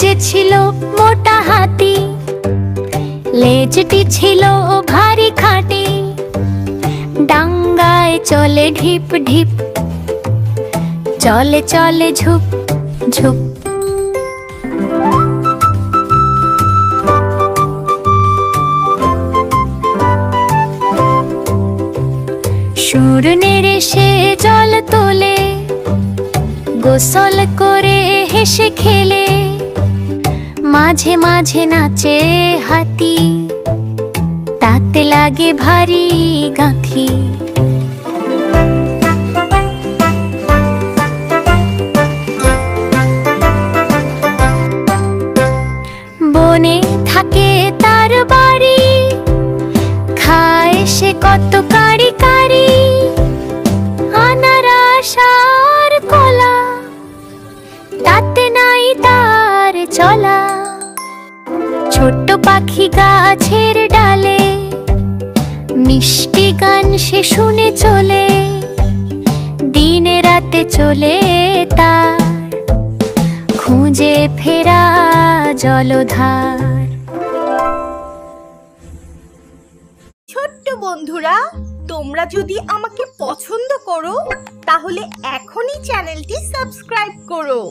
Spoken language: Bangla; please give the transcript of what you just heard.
পিঠে ছিল মোটা হাতি, লেজটি ছিল ভারী খাঁটি। ডাঙ্গায় চলে ঢিপ ঢিপ, চলে চলে ঝুপ ঝুপ। সুর নেড়ে সে জল তোলে, গোসল করে হেসে খেলে। মাঝে মাঝে নাচে হাতি, তাতে লাগে ভারী গাঁথি। বনে থাকে তার বাড়ি, খায় সে কত কারি কারি। আনারস আর কলা, তাতে নাই তার চলা। ছোট্ট পাখি গাছের ডালে, মিষ্টি গান সে শুনে চলে। দিনে রাতে চলে তার, খুঁজে ফেরা জলধার। ছোট্ট বন্ধুরা, তোমরা যদি আমাকে পছন্দ করো তাহলে এখনই চ্যানেলটি সাবস্ক্রাইব করো।